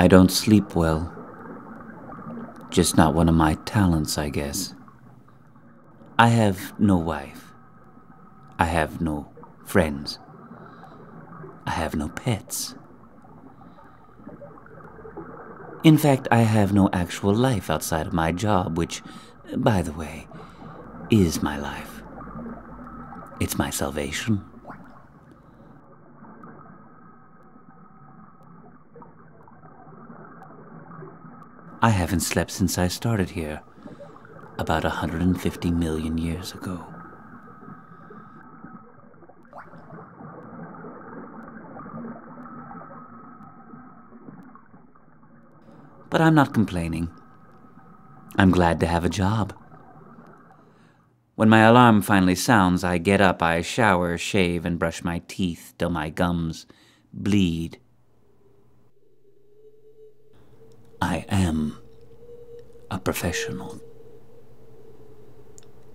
I don't sleep well. Just not one of my talents, I guess. I have no wife. I have no friends. I have no pets. In fact, I have no actual life outside of my job, which, by the way, is my life. It's my salvation. I haven't slept since I started here, about 150 million years ago. But I'm not complaining. I'm glad to have a job. When my alarm finally sounds, I get up, I shower, shave, and brush my teeth till my gums bleed. I am a professional.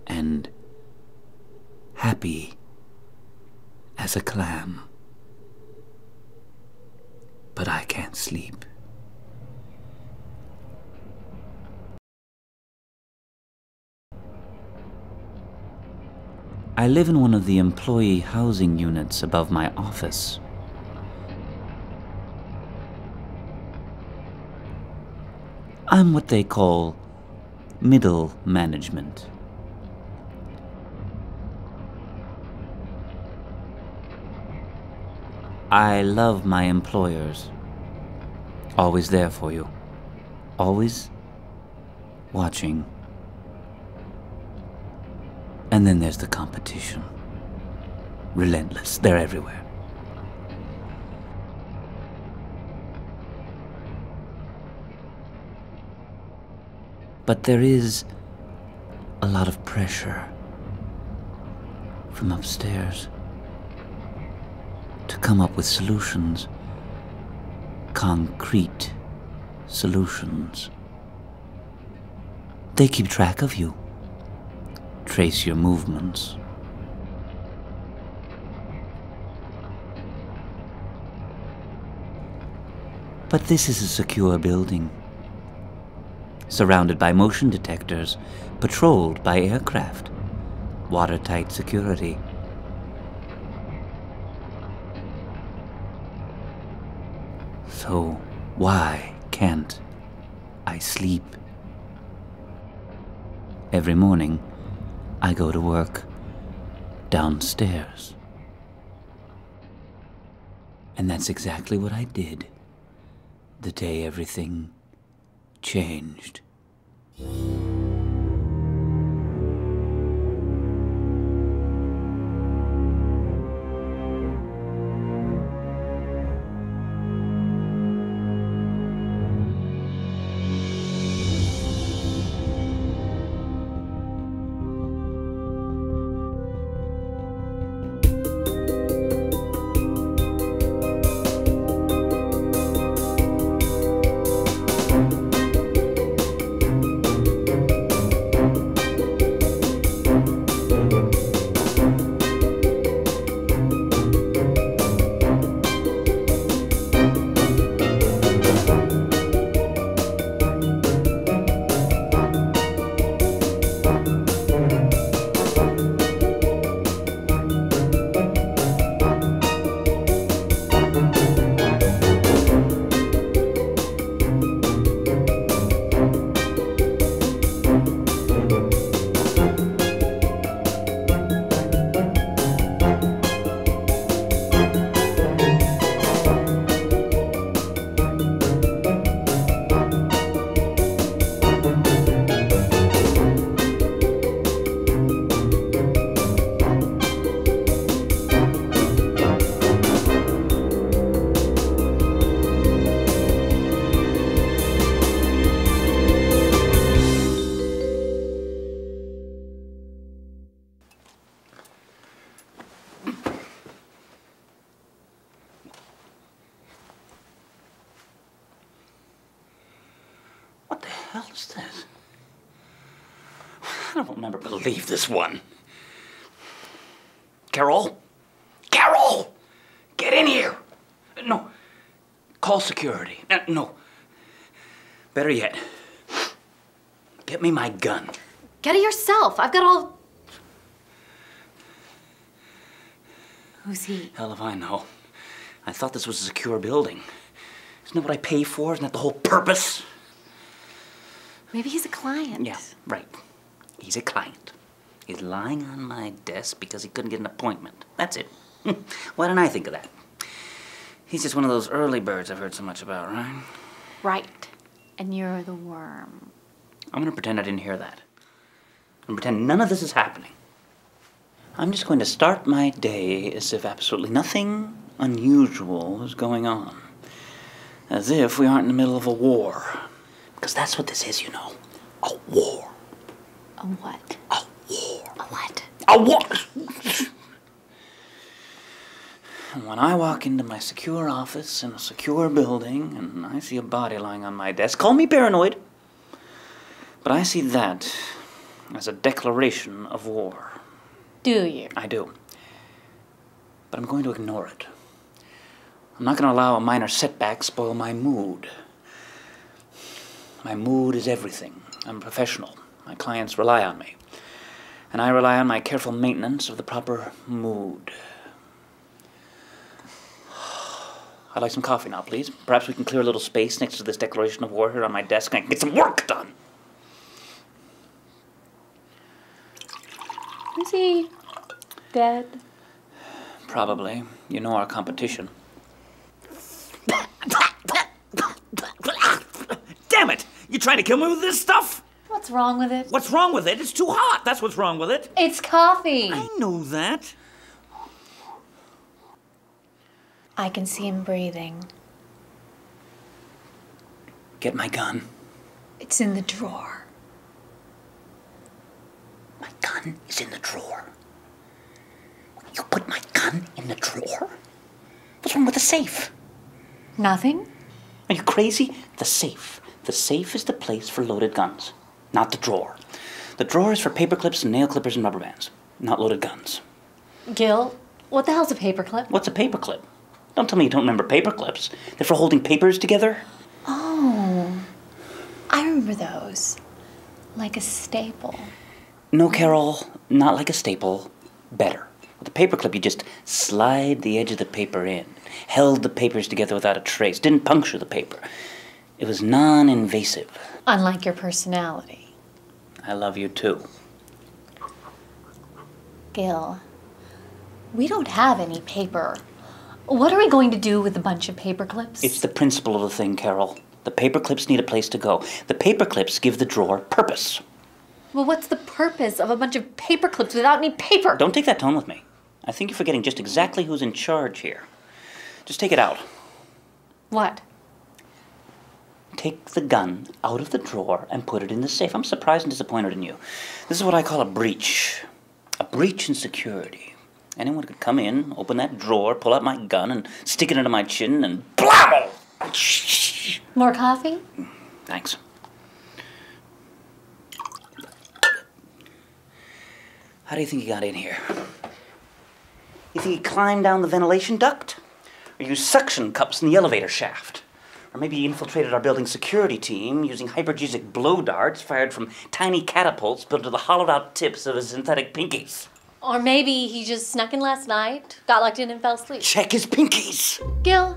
And happy as a clam. But I can't sleep. I live in one of the employee housing units above my office. I'm what they call middle management. I love my employers. Always there for you. Always watching. And then there's the competition. Relentless. They're everywhere. But there is a lot of pressure from upstairs to come up with solutions. Concrete solutions. They keep track of you. Trace your movements. But this is a secure building, surrounded by motion detectors, patrolled by aircraft, watertight security. So why can't I sleep? Every morning, I go to work downstairs. And that's exactly what I did the day everything changed. What the hell is this? I don't never believe this one. Carol? Carol! Get in here! No. Call security. No. Better yet, get me my gun. Get it yourself. I've got all... Who's he? Hell if I know. I thought this was a secure building. Isn't that what I pay for? Isn't that the whole purpose? Maybe he's a client. Yeah, right. He's a client. He's lying on my desk because he couldn't get an appointment. That's it. Why didn't I think of that? He's just one of those early birds I've heard so much about, right? Right. And you're the worm. I'm gonna pretend I didn't hear that. I'm gonna pretend none of this is happening. I'm just going to start my day as if absolutely nothing unusual is going on. As if we aren't in the middle of a war. Because that's what this is, you know. A war. A what? A war. A what? A war! And when I walk into my secure office in a secure building and I see a body lying on my desk, call me paranoid, but I see that as a declaration of war. Do you? I do. But I'm going to ignore it. I'm not going to allow a minor setback spoil my mood. My mood is everything. I'm a professional. My clients rely on me. And I rely on my careful maintenance of the proper mood. I'd like some coffee now, please. Perhaps we can clear a little space next to this declaration of war here on my desk and I can get some work done. Is he dead? Probably. You know our competition. Damn it! You trying to kill me with this stuff? What's wrong with it? What's wrong with it? It's too hot. That's what's wrong with it. It's coffee. I know that. I can see him breathing. Get my gun. It's in the drawer. My gun is in the drawer. You put my gun in the drawer? What's wrong with the safe? Nothing? Are you crazy? The safe. The safe is the place for loaded guns, not the drawer. The drawer is for paper clips and nail clippers and rubber bands, not loaded guns. Gil, what the hell's a paperclip? What's a paper clip? Don't tell me you don't remember paper clips. They're for holding papers together. Oh, I remember those. Like a staple. No, Carol, not like a staple. Better. With a paper clip, you just slide the edge of the paper in. Held the papers together without a trace. Didn't puncture the paper. It was non-invasive. Unlike your personality. I love you too. Gil, we don't have any paper. What are we going to do with a bunch of paper clips? It's the principle of the thing, Carol. The paper clips need a place to go. The paper clips give the drawer purpose. Well, what's the purpose of a bunch of paper clips without any paper? Don't take that tone with me. I think you're forgetting just exactly who's in charge here. Just take it out. What? Take the gun out of the drawer and put it in the safe. I'm surprised and disappointed in you. This is what I call a breach. A breach in security. Anyone could come in, open that drawer, pull out my gun, and stick it into my chin, and blabble! More coffee? Thanks. How do you think he got in here? You think he climbed down the ventilation duct? Or used suction cups in the elevator shaft? Or maybe he infiltrated our building security team using hypergesic blow darts fired from tiny catapults built to the hollowed-out tips of his synthetic pinkies. Or maybe he just snuck in last night, got locked in and fell asleep. Check his pinkies! Gil,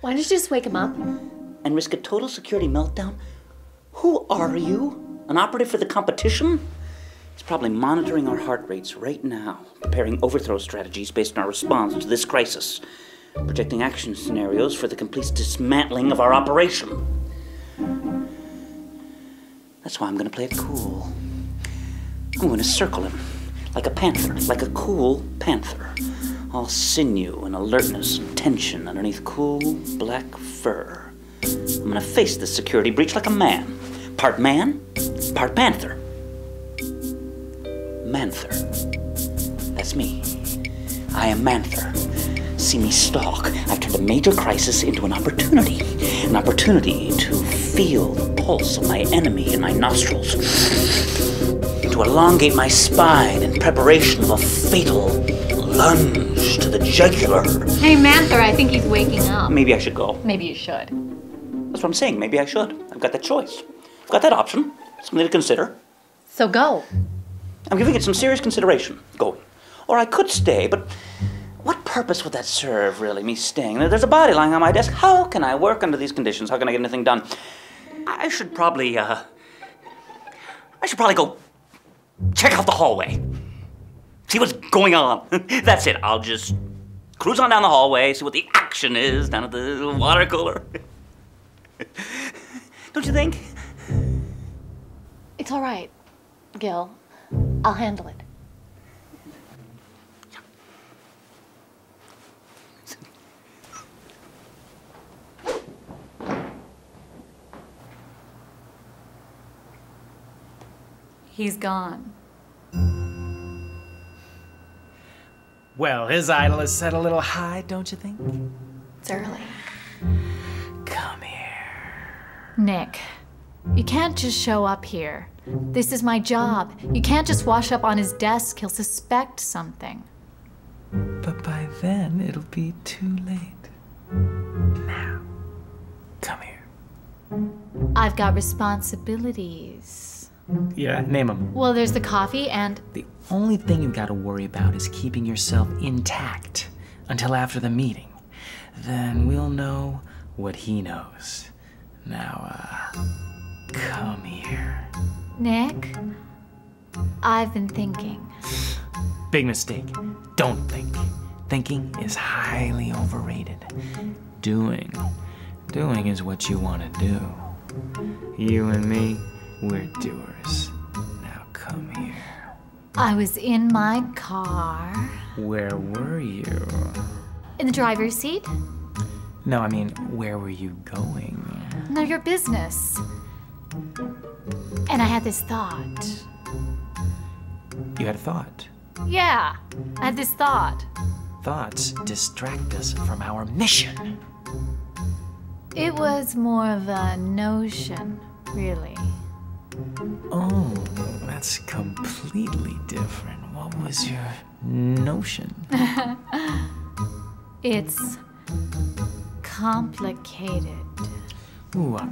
why don't you just wake him up? And risk a total security meltdown? Who are you? An operative for the competition? He's probably monitoring our heart rates right now, preparing overthrow strategies based on our response to this crisis, projecting action scenarios for the complete dismantling of our operation. That's why I'm going to play it cool. I'm going to circle him, like a panther, like a cool panther, all sinew and alertness and tension underneath cool black fur. I'm going to face this security breach like a man, part panther. Manther. That's me. I am Manther. See me stalk. I've turned a major crisis into an opportunity. An opportunity to feel the pulse of my enemy in my nostrils. To elongate my spine in preparation of a fatal lunge to the jugular. Hey, Manther, I think he's waking up. Maybe I should go. Maybe you should. What's That's what I'm saying. Maybe I should. I've got that choice. I've got that option. Something to consider. So go. I'm giving it some serious consideration, going. Or I could stay, but what purpose would that serve, really, me staying? There's a body lying on my desk. How can I work under these conditions? How can I get anything done? I should probably go check out the hallway. See what's going on. That's it. I'll just cruise on down the hallway, see what the action is down at the water cooler. Don't you think? It's all right, Gil. I'll handle it. He's gone. Well, his idol is set a little high, don't you think? It's early. Come here. Nick, you can't just show up here. This is my job. You can't just wash up on his desk. He'll suspect something. But by then, it'll be too late. Now, come here. I've got responsibilities. Yeah, name them. Well, there's the coffee and... The only thing you gotta worry about is keeping yourself intact until after the meeting. Then we'll know what he knows. Now, come here. Nick, I've been thinking. Big mistake. Don't think. Thinking is highly overrated. Doing is what you want to do. You and me, we're doers. Now come here. I was in my car. Where were you? In the driver's seat? No, I mean, where were you going? None of your business. And I had this thought. You had a thought. Yeah, I had this thought. Thoughts distract us from our mission. It was more of a notion, really. Oh, that's completely different. What was your notion? It's complicated. Ooh, a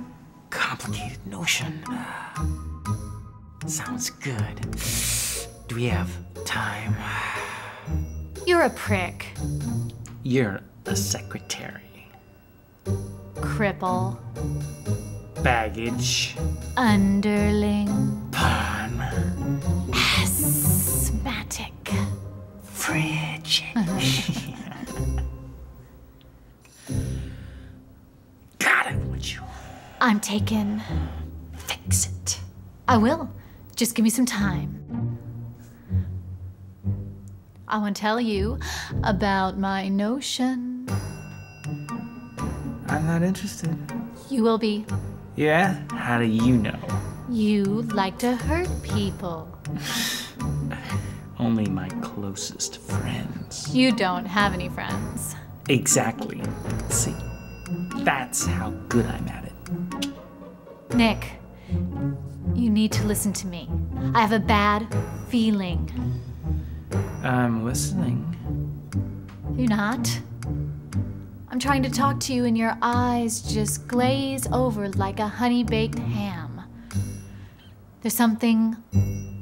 complicated notion. Sounds good. Do we have time? You're a prick. You're a secretary. Cripple. Baggage. Underling. Pawn. Asthmatic. Fridge. God, I want you. I'm taken. Fix it. I will. Just give me some time. I want to tell you about my notion. I'm not interested. You will be. Yeah? How do you know? You like to hurt people. Only my closest friends. You don't have any friends. Exactly. See, that's how good I'm at it. Nick, you need to listen to me. I have a bad feeling. I'm listening. You're not? I'm trying to talk to you and your eyes just glaze over like a honey-baked ham. There's something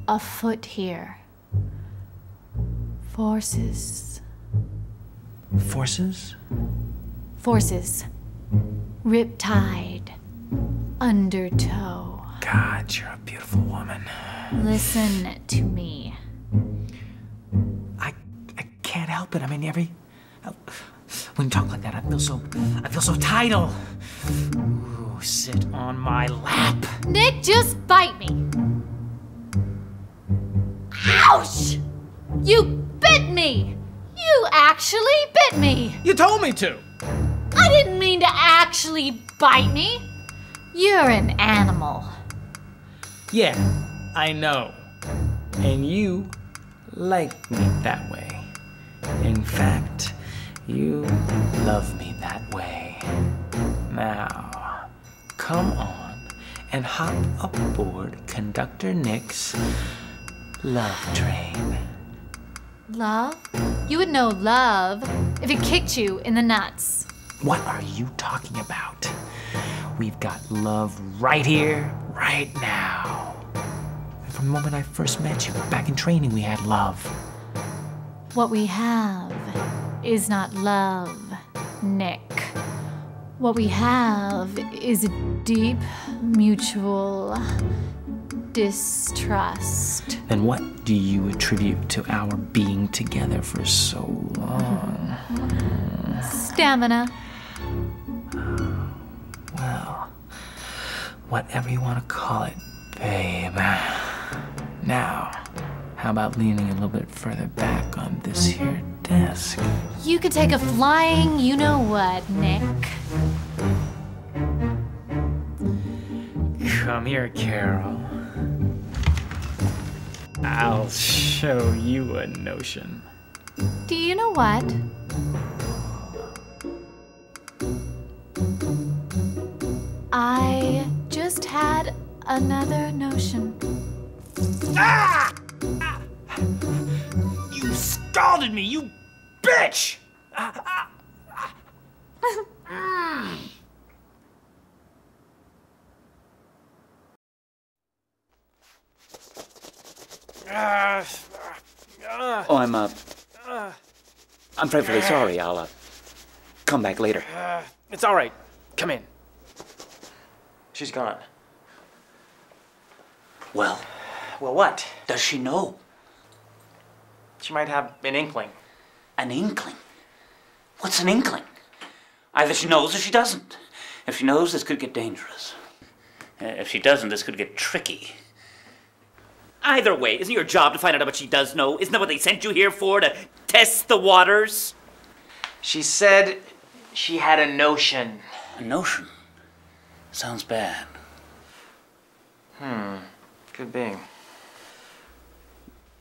afoot here. Forces. Forces? Forces. Riptide. Undertow. God, you're a beautiful woman. Listen to me. I can't help it. I mean, when you talk like that, I feel so tidal. Ooh, sit on my lap. Nick, just bite me. Ouch! You bit me! You actually bit me! You told me to. I didn't mean to actually bite me. You're an animal. Yeah, I know. And you like me that way. In fact, you love me that way. Now, come on and hop aboard Conductor Nick's love train. Love? You would know love if it kicked you in the nuts. What are you talking about? We've got love right here, right now. And from the moment I first met you, back in training, we had love. What we have is not love, Nick. What we have is a deep, mutual distrust. Then what do you attribute to our being together for so long? Stamina. Well, whatever you want to call it, babe. Now, how about leaning a little bit further back on this here desk? You could take a flying you-know-what, Nick. Come here, Carol. I'll show you a notion. Do you know what? I just had another notion. Ah! You scalded me, you bitch! Oh, I'm frightfully sorry. I'll come back later. It's all right. Come in. She's gone. Well, Well, what? does she know? She might have an inkling. An inkling? What's an inkling? Either she knows or she doesn't. If she knows, this could get dangerous. If she doesn't, this could get tricky. Either way, isn't it your job to find out what she does know? Isn't that what they sent you here for, to test the waters? She said she had a notion. A notion? Sounds bad. Could be.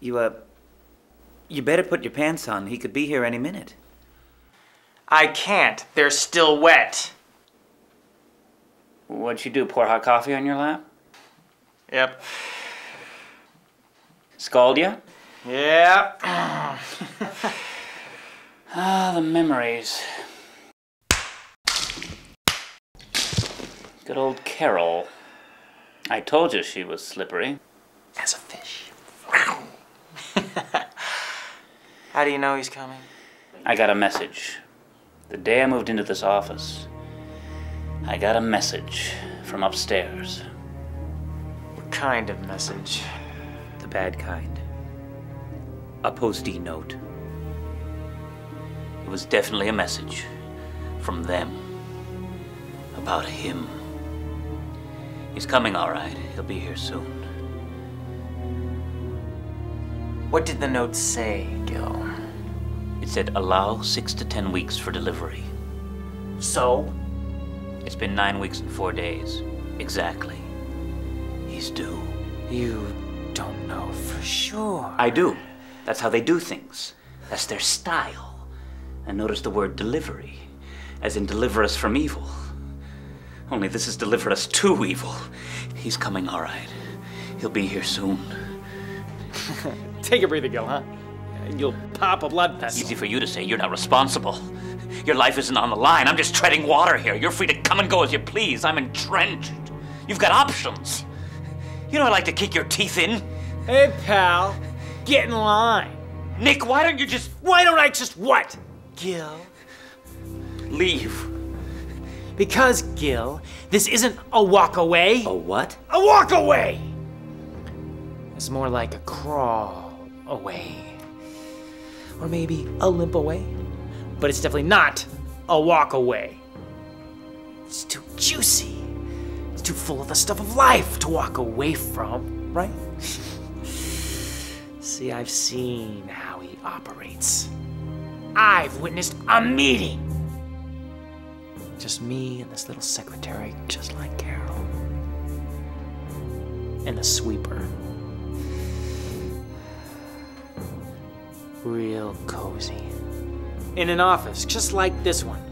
You better put your pants on. He could be here any minute. I can't. They're still wet. What'd she do, pour hot coffee on your lap? Yep. Scald ya? Yep. Ah, the memories. Good old Carol. I told you she was slippery. As a fish. How do you know he's coming? I got a message. The day I moved into this office, I got a message from upstairs. What kind of message? The bad kind. A postie note. It was definitely a message from them about him. He's coming all right. He'll be here soon. What did the note say, Gil? It said allow 6 to 10 weeks for delivery. So? It's been 9 weeks and 4 days. Exactly. He's due. You don't know for sure. I do. That's how they do things. That's their style. And notice the word delivery, as in deliver us from evil. Only this has delivered us to evil. He's coming all right. He'll be here soon. Take a breather, Gil, huh? You'll pop a blood vessel. Easy for you to say. You're not responsible. Your life isn't on the line. I'm just treading water here. You're free to come and go as you please. I'm entrenched. You've got options. You know I like to kick your teeth in. Hey, pal. Get in line. Nick, why don't you just... Why don't I just what? Gil? leave? Because, Gil, this isn't a walk away. A what? A walk away! It's more like a crawl away. Or maybe a limp away. But it's definitely not a walk away. It's too juicy. It's too full of the stuff of life to walk away from, right? See, I've seen how he operates. I've witnessed a meeting. Just me and this little secretary, just like Carol. And the sweeper. Real cozy. In an office, just like this one.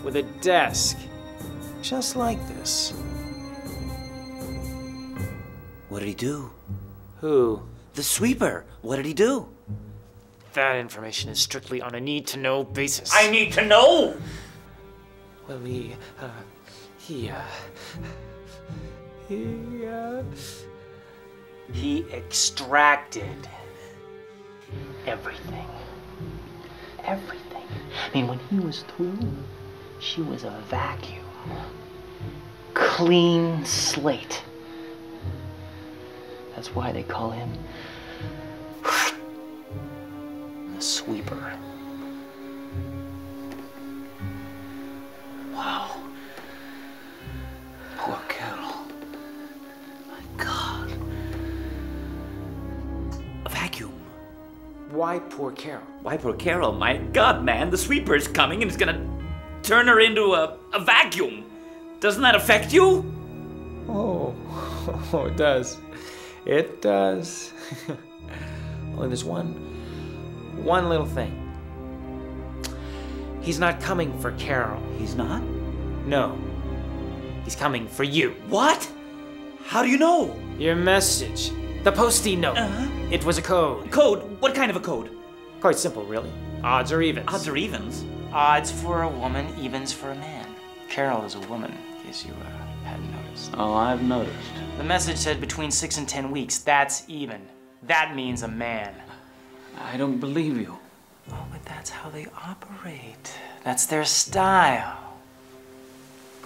With a desk. Just like this. What did he do? Who? The sweeper. What did he do? That information is strictly on a need-to-know basis. I need to know! Well, He extracted everything. Everything. I mean, when he was through, she was a vacuum. Clean slate. That's why they call him the sweeper. Wow. Poor Carol. My God. A vacuum. Why poor Carol? Why, poor Carol? My God, man, the sweeper's coming and it's gonna turn her into a vacuum. Doesn't that affect you? Oh, it does. It does. Only there's one little thing. He's not coming for Carol. He's not? No. He's coming for you. What? How do you know? Your message. The post-it note. It was a code. Code? What kind of a code? Quite simple, really. Odds or evens. Odds or evens? Odds for a woman, evens for a man. Carol is a woman, in case you hadn't noticed. Oh, I've noticed. The message said between 6 and 10 weeks. That's even. That means a man. I don't believe you. Oh, but that's how they operate. That's their style.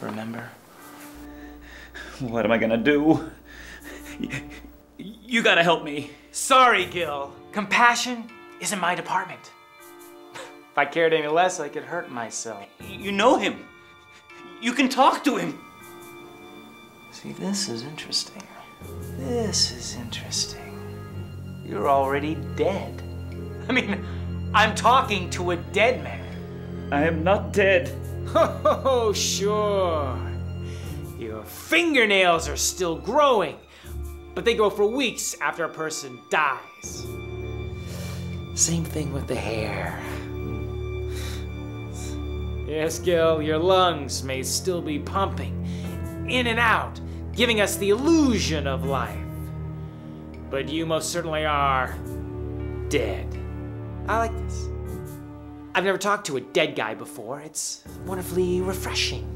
Remember? What am I gonna do? You gotta help me. Sorry, Gil. Compassion isn't my department. If I cared any less, I could hurt myself. You know him. You can talk to him. See, this is interesting. This is interesting. You're already dead. I mean, I'm talking to a dead man. I am not dead. Oh, sure. Your fingernails are still growing, but they grow for weeks after a person dies. Same thing with the hair. Yes, Gil, your lungs may still be pumping in and out, giving us the illusion of life. But you most certainly are dead. I like this. I've never talked to a dead guy before. It's wonderfully refreshing.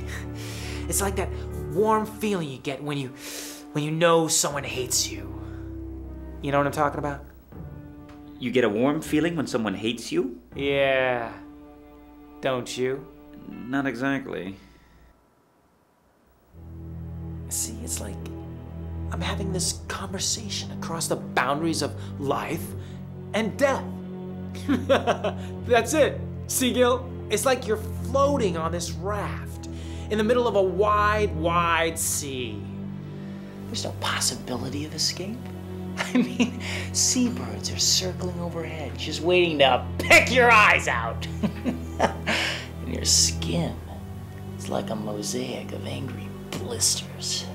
It's like that warm feeling you get when you know someone hates you. You know what I'm talking about? You get a warm feeling when someone hates you? Yeah. Don't you? Not exactly. See, it's like I'm having this conversation across the boundaries of life and death. That's it. See, Gil? It's like you're floating on this raft in the middle of a wide, wide sea. There's no possibility of escape. I mean, seabirds are circling overhead, just waiting to pick your eyes out. And your skin is like a mosaic of angry blisters.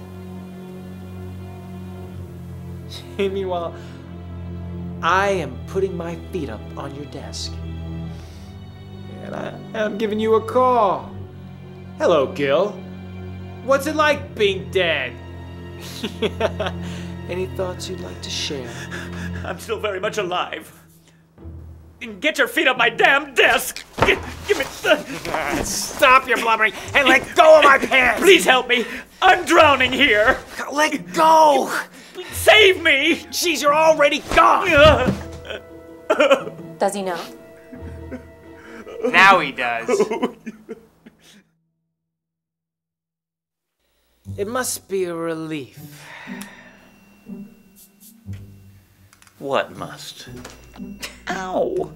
Meanwhile, I am putting my feet up on your desk. And I'm giving you a call. Hello, Gil. What's it like being dead? Any thoughts you'd like to share? I'm still very much alive. Get your feet up my damn desk! Give me... Stop your blubbering and let go of my pants! Please help me! I'm drowning here! Let go! Save me! Jeez, you're already gone! Does he know? Now he does. It must be a relief. What must? Ow!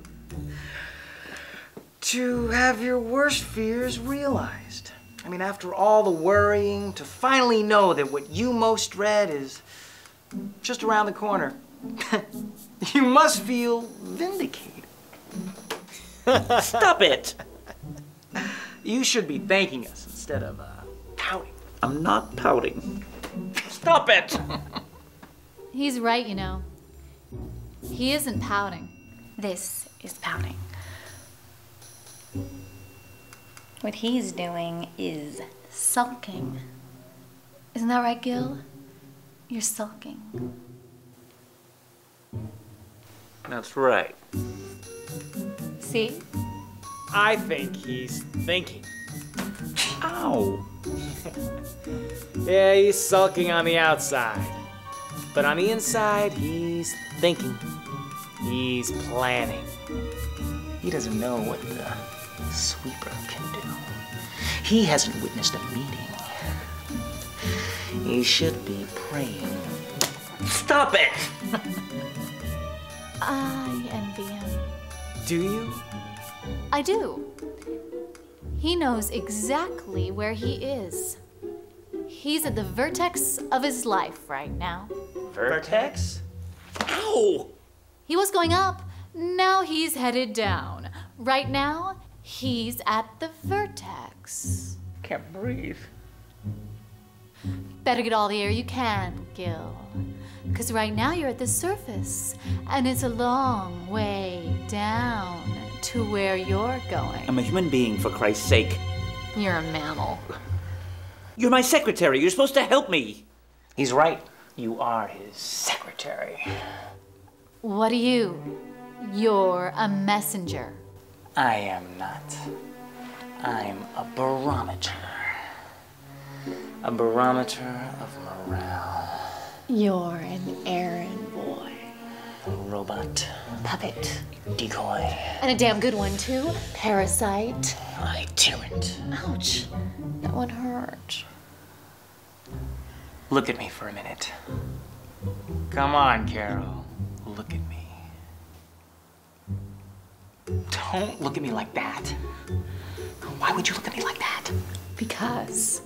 To have your worst fears realized. I mean, after all the worrying, to finally know that what you most dread is just around the corner. You must feel vindicated. Stop it! You should be thanking us instead of pouting. I'm not pouting. Stop it! He's right, you know. He isn't pouting. This is pouting. What he's doing is sulking. Isn't that right, Gil? You're sulking. That's right. See? I think he's thinking. Ow! Yeah, he's sulking on the outside. But on the inside, he's thinking. He's planning. He doesn't know what the sweeper can do. He hasn't witnessed a meeting. He should be praying. Stop it! I envy him. Do you? I do. He knows exactly where he is. He's at the vertex of his life right now. Vertex? Ow! He was going up, now he's headed down. Right now, he's at the vertex. Can't breathe. Better get all the air you can, Gil. Because right now you're at the surface, and it's a long way down to where you're going. I'm a human being, for Christ's sake. You're a mammal. You're my secretary. You're supposed to help me. He's right. You are his secretary. What are you? You're a messenger. I am not. I'm a barometer. A barometer of morale. You're an errand boy. A robot. Puppet. Decoy. And a damn good one, too. Parasite. My tyrant. Ouch. That one hurt. Look at me for a minute. Come on, Carol. Look at me. Don't look at me like that. Why would you look at me like that? Because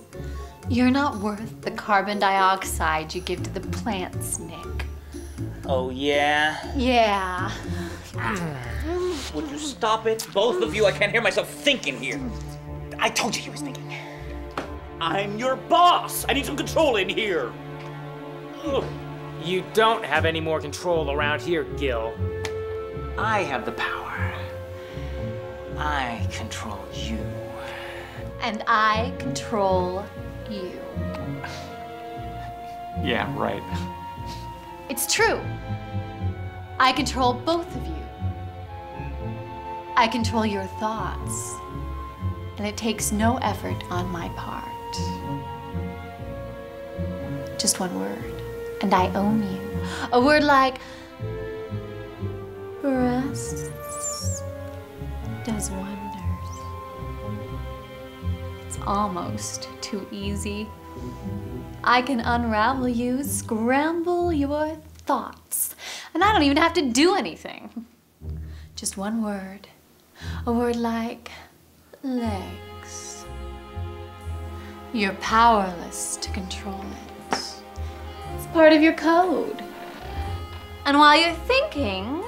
you're not worth the carbon dioxide you give to the plants, Nick. Oh, yeah? Yeah. Would you stop it? Both of you, I can't hear myself thinking here. I told you he was thinking. I'm your boss. I need some control in here. Ugh. You don't have any more control around here, Gil. I have the power. I control you. And I control you. Yeah, right. It's true. I control both of you. I control your thoughts. And it takes no effort on my part. Just one word, and I own you. A word like breasts does wonders. It's almost too easy. I can unravel you, scramble your thoughts, and I don't even have to do anything. Just one word. A word like legs. You're powerless to control it. It's part of your code. And while you're thinking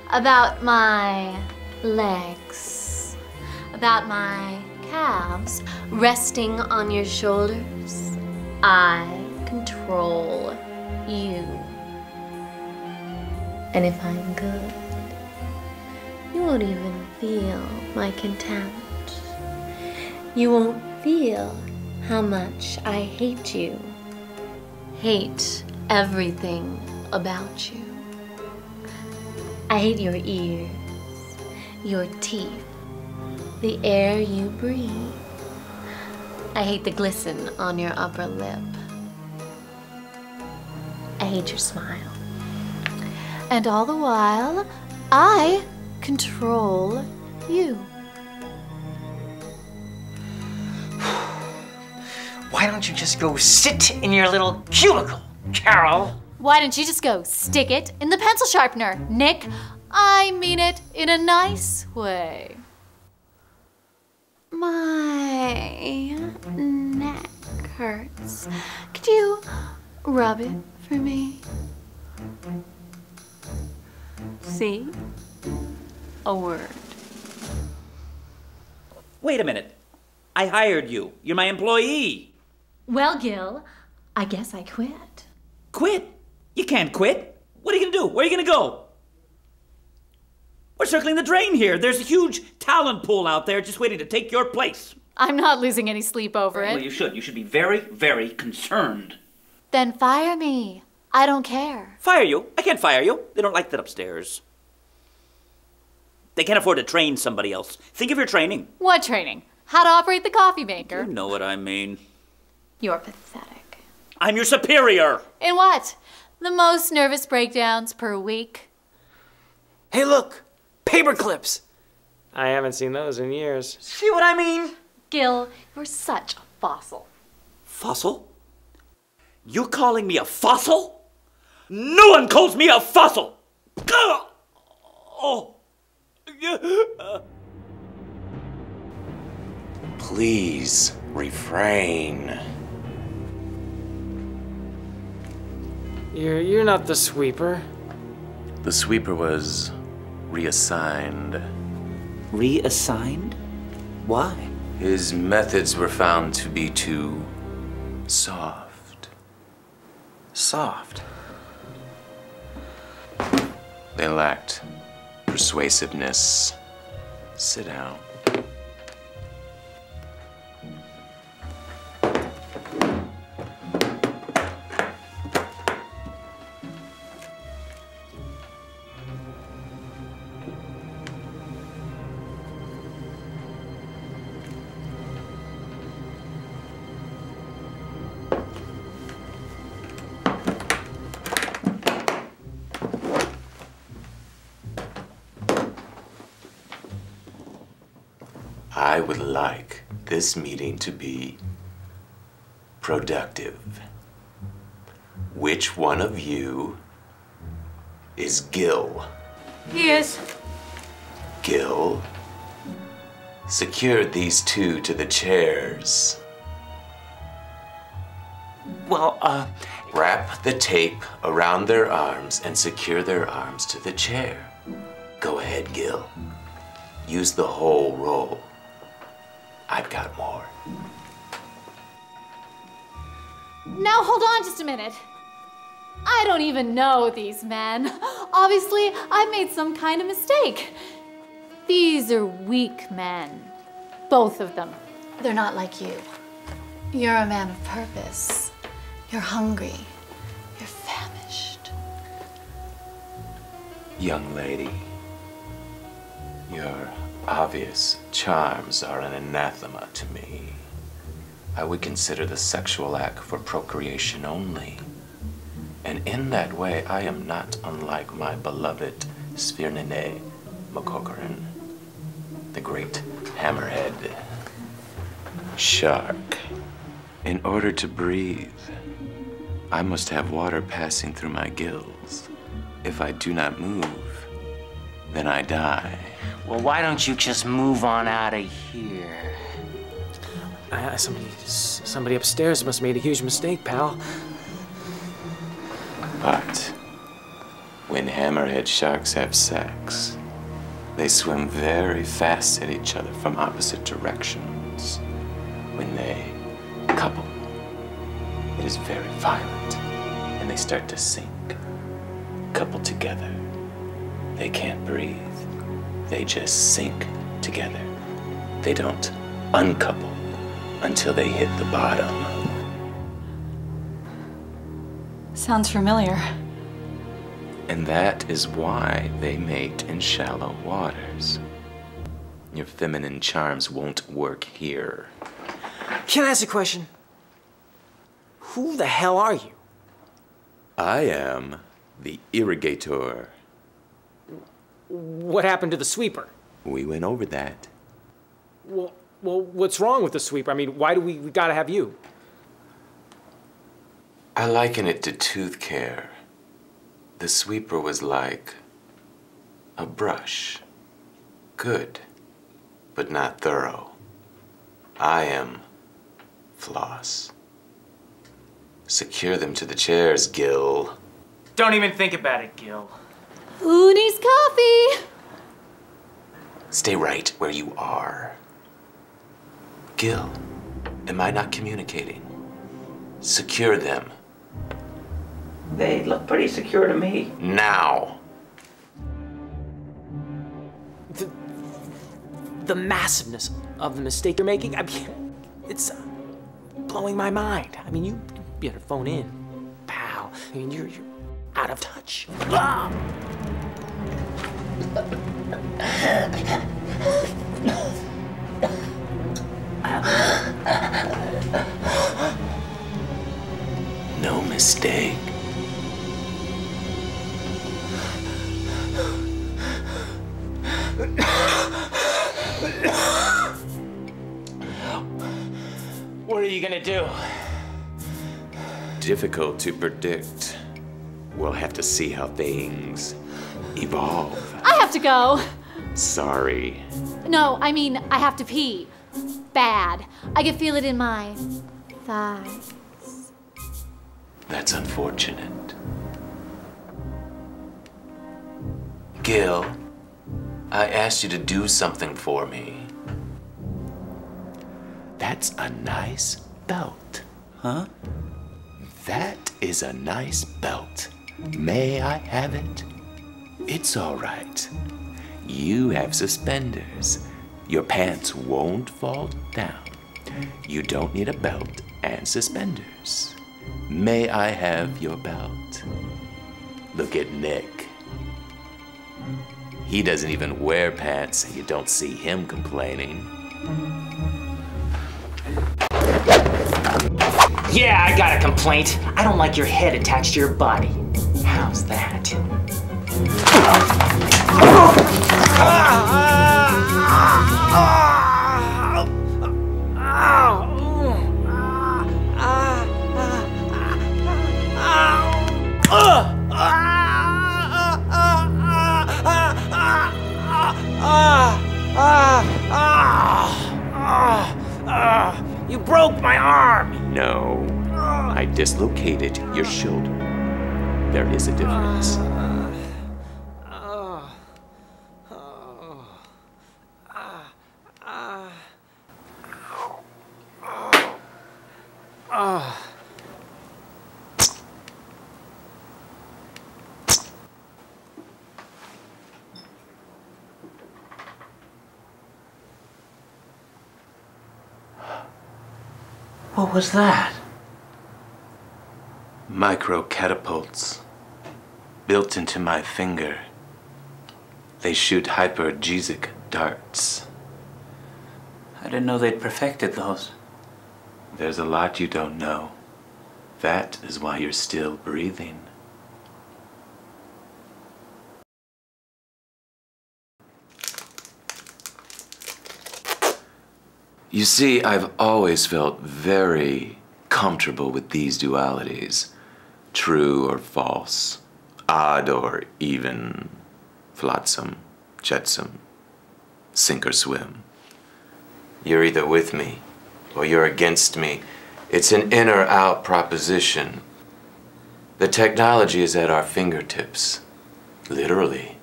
about my legs, about my calves resting on your shoulders, I control you. And if I'm good, you won't even feel my contempt. You won't feel how much I hate you. Hate everything about you. I hate your ears, your teeth, the air you breathe. I hate the glisten on your upper lip. I hate your smile. And all the while, I control you. Why don't you just go sit in your little cubicle, Carol? Why don't you just go stick it in the pencil sharpener, Nick? I mean it in a nice way. My neck hurts. Could you rub it for me? See? A word. Wait a minute. I hired you. You're my employee. Well, Gil, I guess I quit. Quit? You can't quit. What are you gonna do? Where are you gonna go? We're circling the drain here. There's a huge talent pool out there just waiting to take your place. I'm not losing any sleep over it. Well, you should. You should be very, very concerned. Then fire me. I don't care. Fire you? I can't fire you. They don't like that upstairs. They can't afford to train somebody else. Think of your training. What training? How to operate the coffee maker. You know what I mean. You're pathetic. I'm your superior. In what? The most nervous breakdowns per week? Hey, look! Paper clips! I haven't seen those in years. See what I mean? Gil, you're such a fossil. Fossil? You calling me a fossil? No one calls me a fossil! Oh. Please refrain. You're not the sweeper. The sweeper was reassigned. Reassigned? Why? His methods were found to be too soft. Soft. They lacked persuasiveness. Sit down. I would like this meeting to be productive. Which one of you is Gil? He is. Gil, secure these two to the chairs. Well, Wrap the tape around their arms and secure their arms to the chair. Go ahead, Gil. Use the whole roll. I've got more. Now hold on just a minute. I don't even know these men. Obviously, I made some kind of mistake. These are weak men. Both of them. They're not like you. You're a man of purpose. You're hungry. You're famished. Young lady, your obvious charms are an anathema to me. I would consider the sexual act for procreation only. And in that way, I am not unlike my beloved Svirnene McCochran, the great hammerhead shark. In order to breathe, I must have water passing through my gills. If I do not move, then I die. Well, why don't you just move on out of here? Somebody upstairs must have made a huge mistake, pal. But when hammerhead sharks have sex, they swim very fast at each other from opposite directions. When they couple, it is very violent, and they start to sink. Couple together, they can't breathe. They just sink together. They don't uncouple until they hit the bottom. Sounds familiar. And that is why they mate in shallow waters. Your feminine charms won't work here. Can I ask a question? Who the hell are you? I am the irrigator. What happened to the sweeper? We went over that. Well, what's wrong with the sweeper? I mean, why do we gotta have you? I liken it to tooth care. The sweeper was like a brush. Good, but not thorough. I am floss. Secure them to the chairs, Gil. Don't even think about it, Gil. Who needs coffee? Stay right where you are. Gil, am I not communicating? Secure them. they look pretty secure to me. Now. The massiveness of the mistake you're making, I mean, it's blowing my mind. I mean, you better phone in, pal. I mean, you're out of touch. Ah! What are you gonna do? Difficult to predict. We'll have to see how things evolve. I have to go. Sorry. No, I mean, I have to pee. Bad. I can feel it in my thighs. That's unfortunate. Gil, I asked you to do something for me. That's a nice belt. Huh? That is a nice belt. May I have it? It's all right. You have suspenders. Your pants won't fall down. You don't need a belt and suspenders. May I have your belt? Look at Nick. He doesn't even wear pants, and you don't see him complaining. Yeah, I got a complaint. I don't like your head attached to your body. How's that? You broke my arm! No, I dislocated your shoulder. There is a difference. What was that? Micro catapults built into my finger. They shoot hypergesic darts. I didn't know they'd perfected those. There's a lot you don't know. That is why you're still breathing. You see, I've always felt very comfortable with these dualities. True or false, odd or even, flotsam, jetsam, sink or swim. You're either with me or you're against me. It's an in or out proposition. The technology is at our fingertips, literally.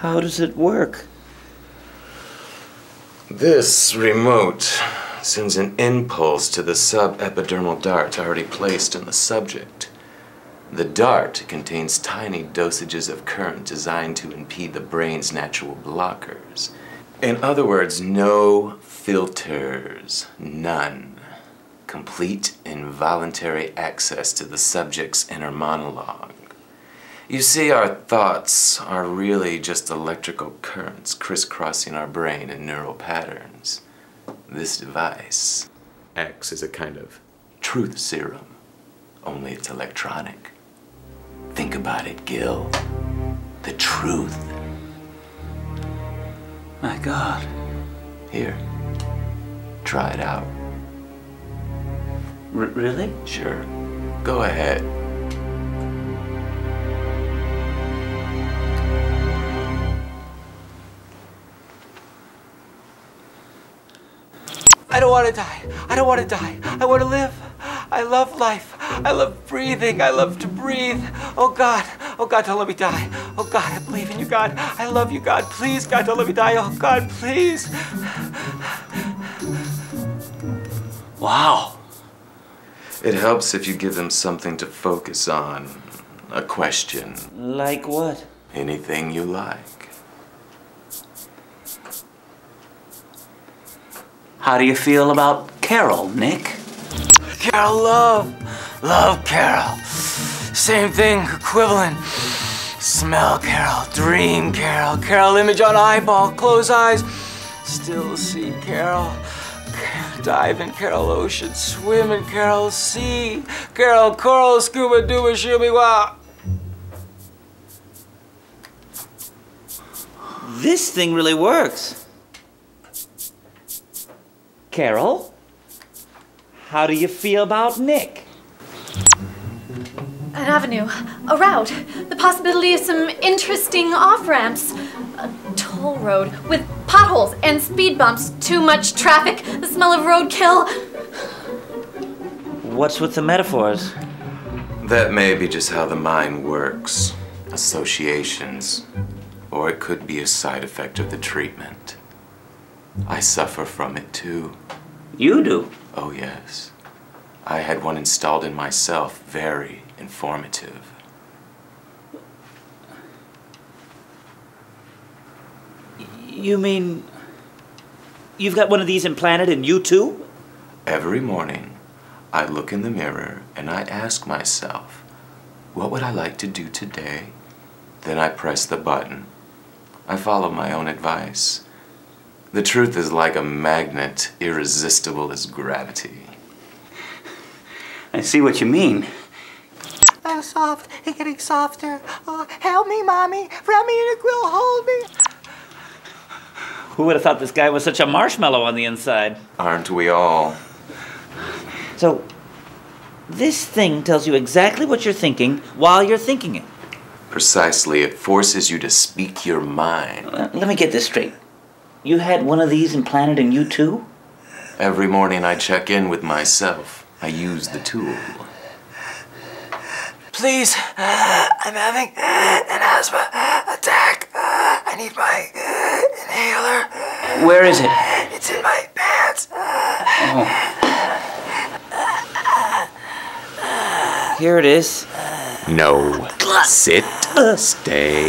How does it work? This remote sends an impulse to the subepidermal dart already placed in the subject. The dart contains tiny dosages of current designed to impede the brain's natural blockers. In other words, no filters, none. Complete involuntary access to the subject's inner monologue. You see, our thoughts are really just electrical currents crisscrossing our brain in neural patterns. This device acts as a kind of truth serum, only it's electronic. Think about it, Gil. The truth. My God. Here, try it out. Really? Sure, go ahead. I don't want to die. I don't want to die. I want to live. I love life. I love breathing. I love to breathe. Oh God. Oh God, don't let me die. Oh God, I believe in you, God. I love you, God. Please, God, don't let me die. Oh God, please. Wow. It helps if you give them something to focus on. A question. Like what? Anything you like. How do you feel about Carol, Nick? Carol, love Carol. Same thing, equivalent. Smell Carol, dream Carol, Carol image on eyeball, close eyes, still see Carol. Dive in Carol ocean, swim in Carol sea, Carol coral, scuba dooba shooby wah. This thing really works. Carol, how do you feel about Nick? An avenue, a route, the possibility of some interesting off-ramps, a toll road with potholes and speed bumps, too much traffic, the smell of roadkill. What's with the metaphors? That may be just how the mind works. Associations. Or it could be a side effect of the treatment. I suffer from it too. You do? Oh yes. I had one installed in myself, very informative. You mean you've got one of these implanted in you too? Every morning, I look in the mirror and I ask myself, what would I like to do today? Then I press the button. I follow my own advice. The truth is like a magnet, irresistible as gravity. I see what you mean. I'm soft and getting softer. Oh, help me, Mommy. Wrap me in a quilt. Hold me. Who would have thought this guy was such a marshmallow on the inside? Aren't we all? So, this thing tells you exactly what you're thinking while you're thinking it. Precisely, it forces you to speak your mind. Let me get this straight. You had one of these implanted in you too? Every morning I check in with myself. I use the tool. Please, I'm having an asthma attack. I need my inhaler. Where is it? It's in my pants. Here it is. No. Sit. Stay.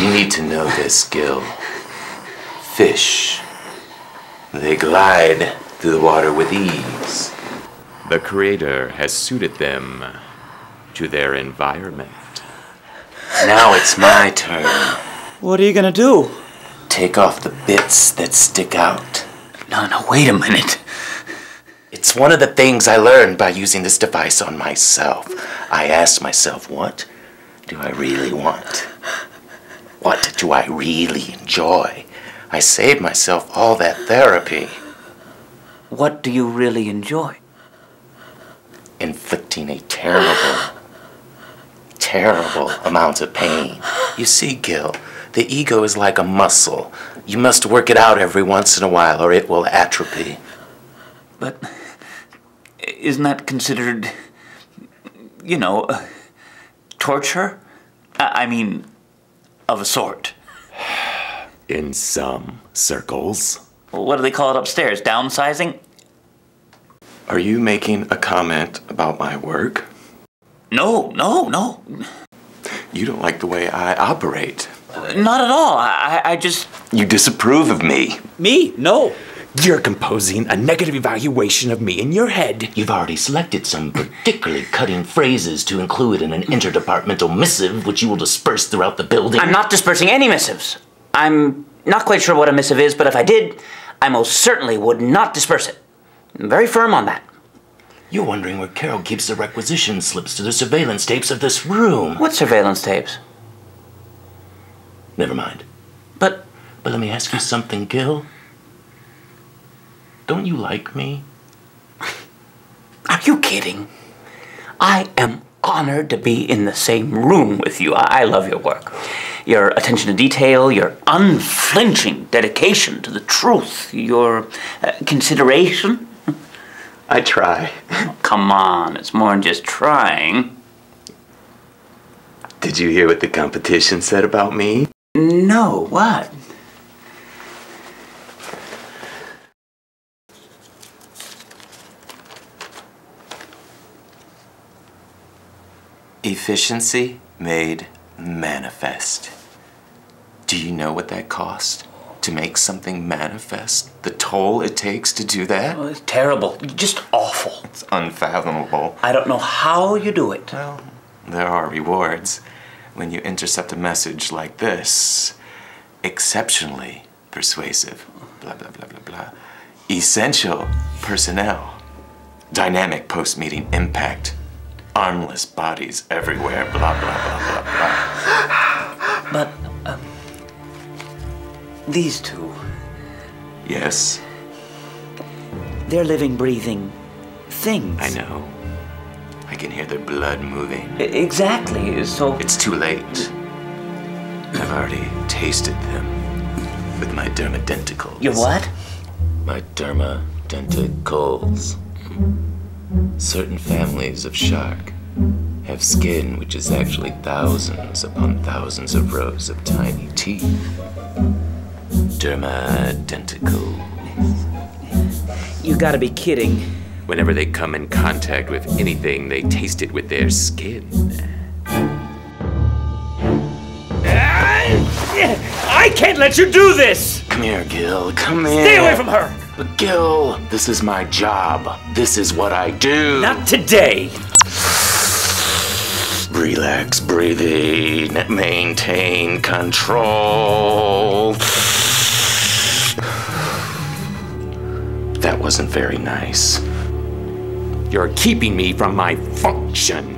You need to know this, Gil. Fish. They glide through the water with ease. The Creator has suited them to their environment. Now it's my turn. What are you gonna do? Take off the bits that stick out. No, wait a minute. It's one of the things I learned by using this device on myself. I asked myself, what do I really want? What do I really enjoy? I saved myself all that therapy. What do you really enjoy? Inflicting a terrible amount of pain. You see, Gil, the ego is like a muscle. You must work it out every once in a while or it will atrophy. But isn't that considered, torture? I mean, of a sort. In some circles. What do they call it upstairs? Downsizing? Are you making a comment about my work? No. You don't like the way I operate. Not at all. I just... You disapprove of me. Me? No. You're composing a negative evaluation of me in your head. You've already selected some particularly cutting phrases to include in an interdepartmental missive, which you will disperse throughout the building. I'm not dispersing any missives. I'm not quite sure what a missive is, but if I did, I most certainly would not disperse it. I'm very firm on that. You're wondering where Carol keeps the requisition slips to the surveillance tapes of this room. What surveillance tapes? Never mind. But let me ask you something, Gil. Don't you like me? Are you kidding? I am honored to be in the same room with you. I love your work. Your attention to detail, your unflinching dedication to the truth, your consideration. I try. Come on, it's more than just trying. Did you hear what the competition said about me? No, what? Efficiency made manifest. Do you know what that cost? To make something manifest? The toll it takes to do that? Oh, it's terrible. Just awful. It's unfathomable. I don't know how you do it. Well, there are rewards when you intercept a message like this. Exceptionally persuasive. Blah, blah, blah, blah, blah. Essential personnel. Dynamic post-meeting impact. Armless bodies everywhere. Blah, blah, blah, blah, blah. But, these two, Yes, they're living, breathing things. I know. I can hear their blood moving. Exactly, so... It's too late. I've already tasted them with my dermadenticles. Your what? My dermadenticles. Certain families of shark have skin which is actually thousands upon thousands of rows of tiny teeth. Dermadenticles. You gotta be kidding. Whenever they come in contact with anything, they taste it with their skin. I can't let you do this! Come here, Gil. Come here. Stay away from her! But Gil, this is my job. This is what I do. Not today! Relax breathing. Maintain control. That wasn't very nice. You're keeping me from my function.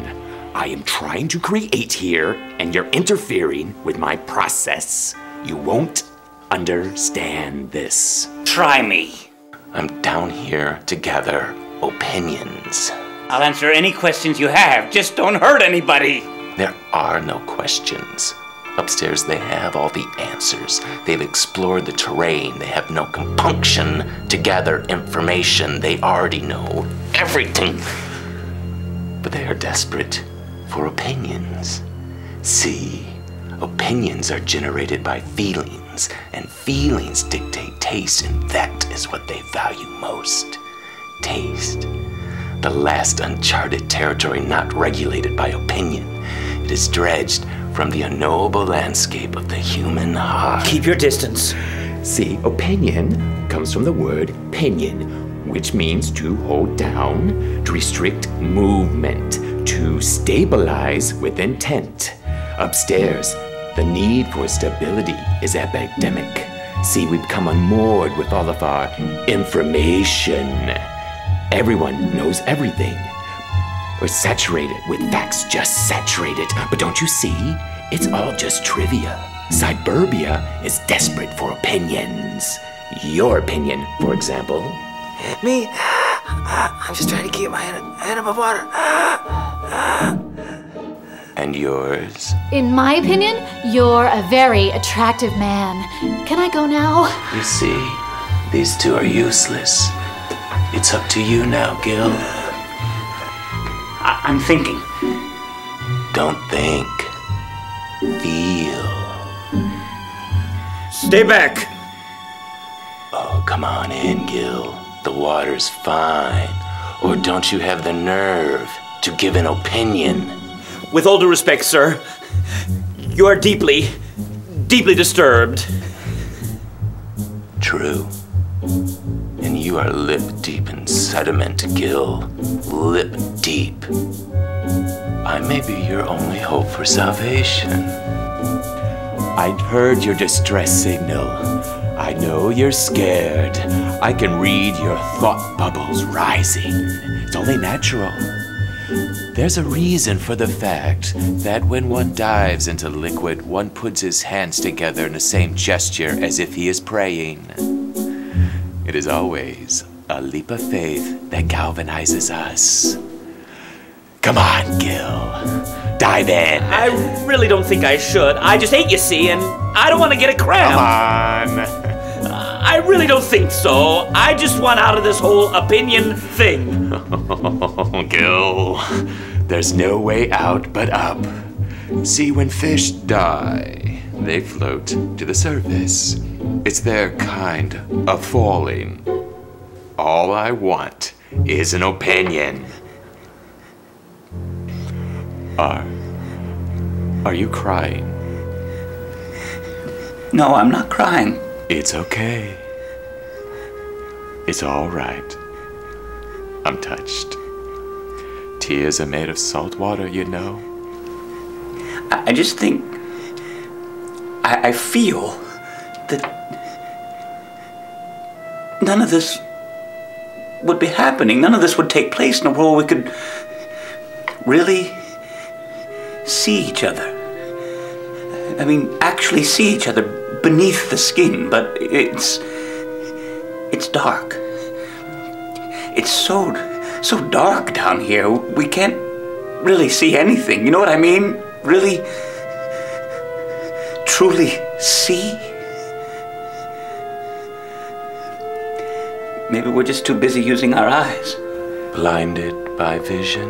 I am trying to create here, and you're interfering with my process. You won't understand this. Try me. I'm down here to gather opinions. I'll answer any questions you have. Just don't hurt anybody. There are no questions. Upstairs they have all the answers. They've explored the terrain. They have no compunction to gather information. They already know everything. But they are desperate for opinions. See, opinions are generated by feelings, and feelings dictate taste, and that is what they value most. Taste. The last uncharted territory not regulated by opinion. It is dredged from the unknowable landscape of the human heart. Keep your distance. See, opinion comes from the word pinion, which means to hold down, to restrict movement, to stabilize with intent. Upstairs, the need for stability is epidemic. See, we become unmoored with all of our information. Everyone knows everything. We're saturated with facts, just saturated. But don't you see? It's all just trivia. Suburbia is desperate for opinions. Your opinion, for example. Me? I'm just trying to keep my head above water. And yours? In my opinion, you're a very attractive man. Can I go now? You see, these two are useless. It's up to you now, Gil. I'm thinking. Don't think. Feel. Stay back. Oh, come on in, Gil. The water's fine. Or don't you have the nerve to give an opinion? With all due respect, sir, you are deeply, deeply disturbed. True. And you are lip deep in sediment, Gil. Lip deep. I may be your only hope for salvation. I'd heard your distress signal. I know you're scared. I can read your thought bubbles rising. It's only natural. There's a reason for the fact that when one dives into liquid, one puts his hands together in the same gesture as if he is praying. It is always a leap of faith that galvanizes us. Come on, Gil. Dive in. I really don't think I should. I just hate you, see, and I don't want to get a cramp. Come on. I really don't think so. I just want out of this whole opinion thing. Gil, there's no way out but up. See, when fish die, they float to the surface. It's their kind of falling. All I want is an opinion. Are you crying? No, I'm not crying. It's okay. It's all right. I'm touched. Tears are made of salt water, you know. I just think... I feel that none of this would be happening. None of this would take place in a world where we could really see each other. I mean, actually see each other beneath the skin, but it's dark. It's so dark down here. We can't really see anything. You know what I mean? Really, truly see? Maybe we're just too busy using our eyes. Blinded by vision?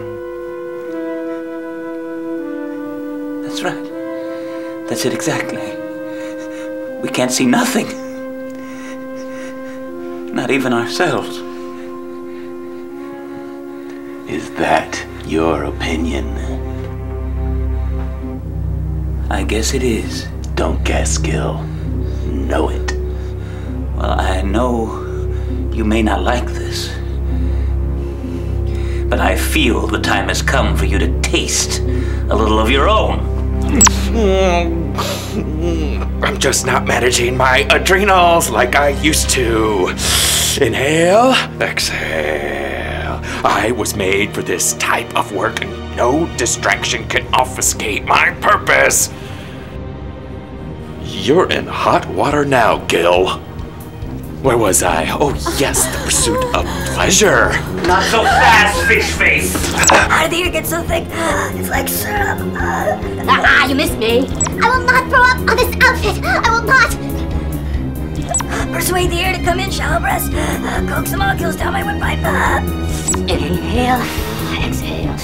That's right. That's it exactly. We can't see nothing. Not even ourselves. Is that your opinion? I guess it is. Don't guess, Gil. Know it. Well, I know you may not like this, but I feel the time has come for you to taste a little of your own. I'm just not managing my adrenals like I used to. Inhale, exhale. I was made for this type of work, and no distraction can obfuscate my purpose. You're in hot water now, Gil. Where was I? Oh yes, the pursuit of pleasure. Not so fast, fish face! How did the ear get so thick? It's like syrup. You missed me. I will not throw up on this outfit. I will not. Persuade the air to come in, shallow breast. Coax the molecules down my windpipe. Inhale, exhale.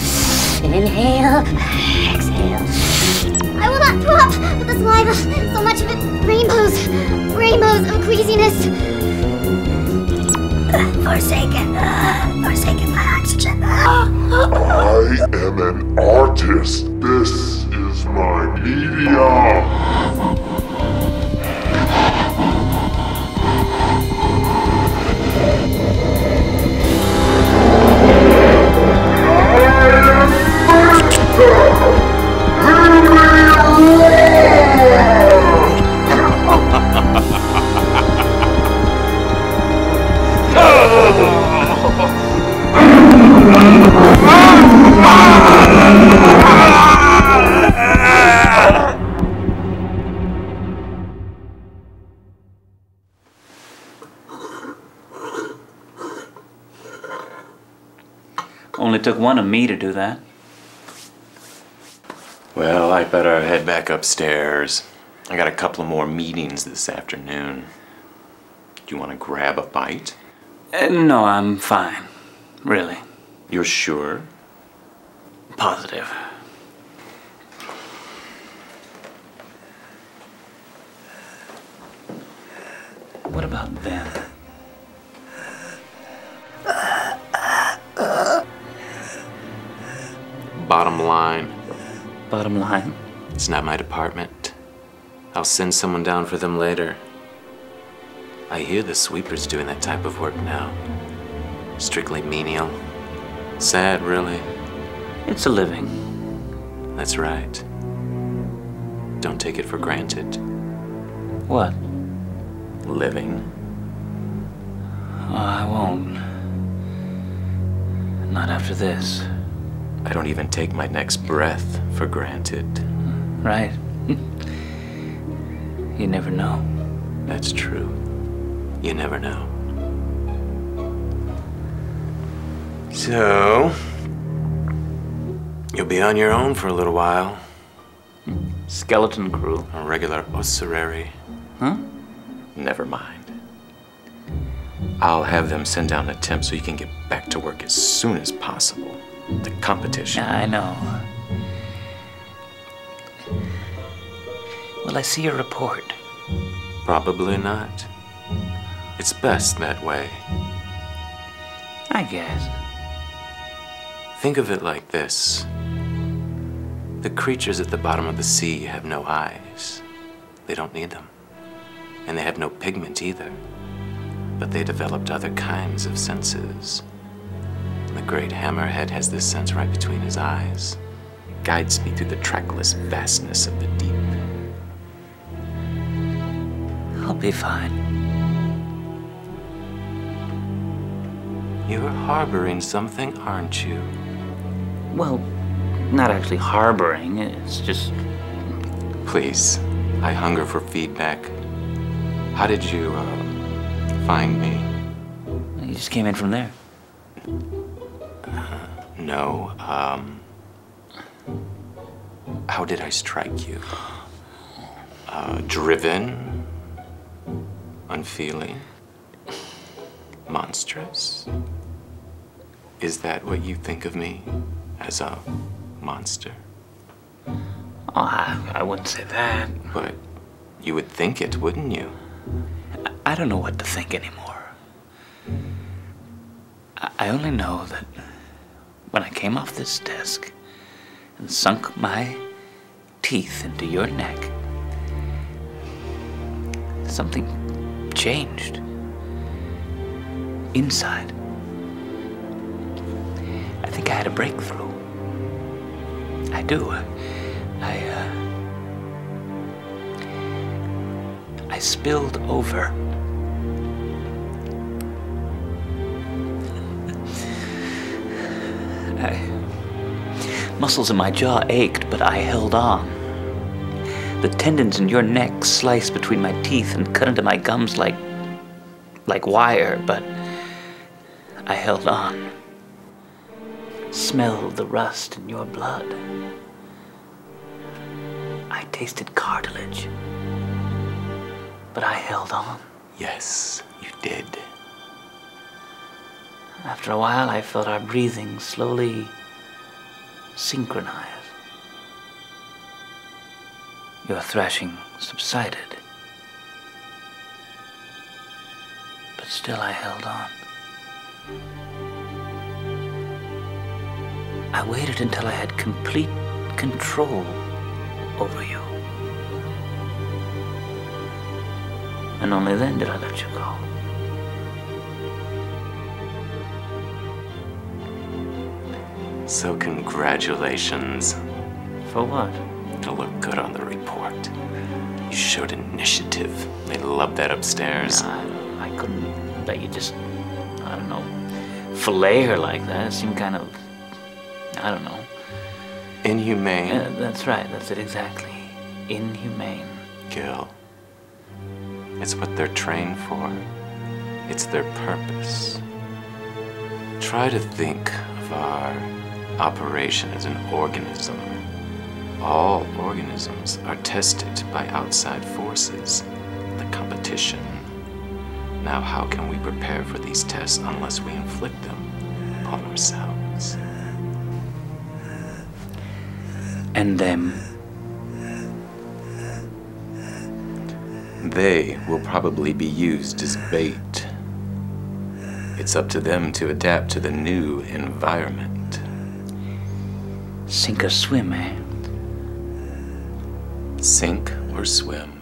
Inhale, exhale. I will not throw up with the saliva. So much of it, rainbows of queasiness. Forsaken by oxygen. I am an artist. This is my medium. Only took one of me to do that. Well, I better head back upstairs. I got a couple of more meetings this afternoon. Do you want to grab a bite? No, I'm fine. Really. You're sure? Positive. What about them? Bottom line. Bottom line? It's not my department. I'll send someone down for them later. I hear the sweeper's doing that type of work now. Strictly menial. Sad, really. It's a living. That's right. Don't take it for granted. What? Living. Oh, I won't. Not after this. I don't even take my next breath for granted. Right. You never know. That's true. You never know. So, you'll be on your own for a little while. Skeleton crew. A regular ossuary. Huh? Never mind. I'll have them send down a temp so you can get back to work as soon as possible. The competition. Yeah, I know. Will I see your report? Probably not. It's best that way. I guess. Think of it like this. The creatures at the bottom of the sea have no eyes. They don't need them. And they have no pigment either. But they developed other kinds of senses. The great hammerhead has this sense right between his eyes. It guides me through the trackless vastness of the deep. I'll be fine. You're harboring something, aren't you? Well, not actually harboring. It's just... Please, I hunger for feedback. How did you, find me? You just came in from there. No, how did I strike you? Driven? Unfeeling? Monstrous? Is that what you think of me? As a monster? Oh, I wouldn't say that. But you would think it, wouldn't you? I don't know what to think anymore. I only know that when I came off this desk and sunk my teeth into your neck, something changed inside. I think I had a breakthrough. I do. I spilled over. Muscles in my jaw ached, but I held on. The tendons in your neck sliced between my teeth and cut into my gums like wire, but I held on. Smelled the rust in your blood. I tasted cartilage, but I held on. Yes, you did. After a while, I felt our breathing slowly synchronize. Your thrashing subsided, but still I held on. I waited until I had complete control over you. And only then did I let you go. So congratulations. For what? It'll look good on the report. You showed initiative. They loved that upstairs. I couldn't let you just, I don't know, fillet her like that. It seemed kind of, I don't know. Inhumane. That's right, that's it exactly. Inhumane. Gil. It's what they're trained for. It's their purpose. Try to think of our operation as an organism. All organisms are tested by outside forces, the competition. Now how can we prepare for these tests unless we inflict them upon ourselves? And them? They will probably be used as bait. It's up to them to adapt to the new environment. Sink or swim, eh? Sink or swim.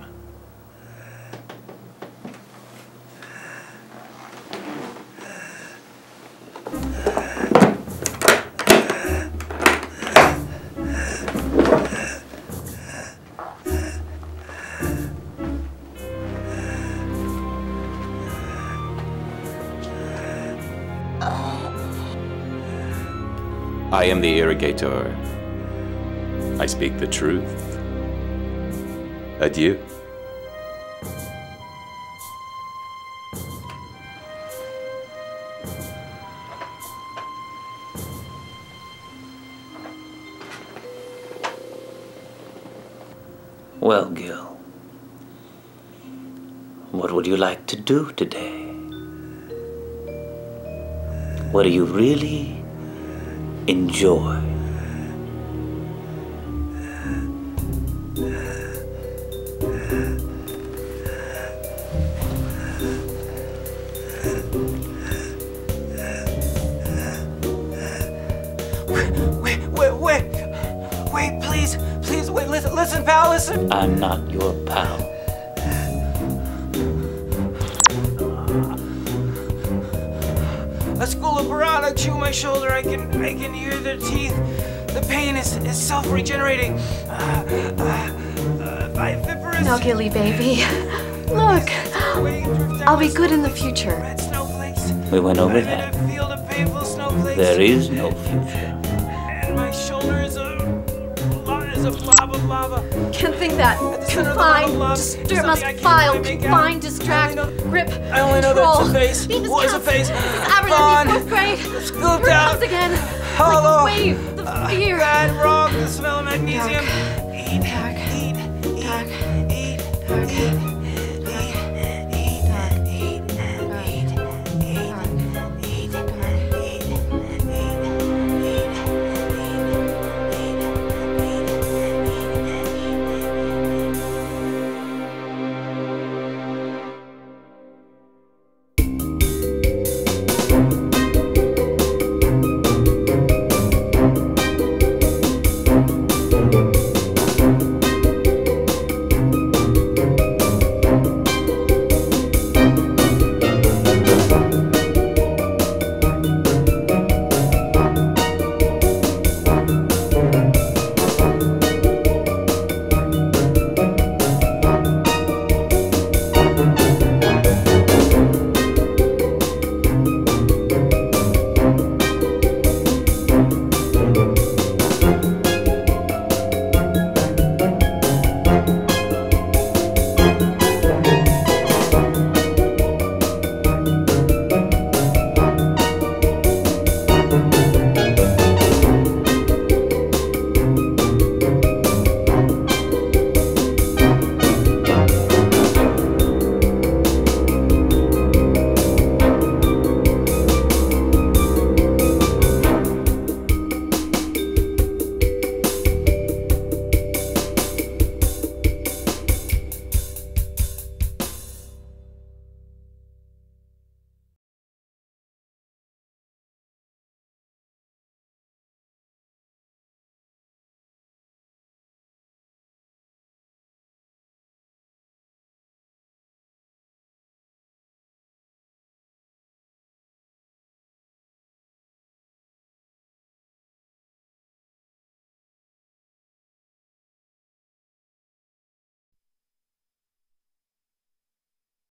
I am the irrigator. I speak the truth. Adieu. Well, Gil, what would you like to do today? What do you really enjoy? Wait, please, wait, listen, pal, listen. I'm not your pal. A school of piranha chew my shoulder. I can hear their teeth. The pain is self-regenerating. No, Gilly, baby. Look, I'll be good in the future. We went over that. There is no future. And my shoulder is a lot is a blob of lava. Can't think that. Confine, disturb, must file, confine, distract, grip, I only know that control. it's a face. Beavis What is a counts. face? Aberlin, 4th grade. Scooped Here it out. comes again. Hollow. Like a wave, the fear. Bad, wrong, the smell of magnesium. Dark. Eat, Dark. eat, eat, Dark. eat, Dark. eat.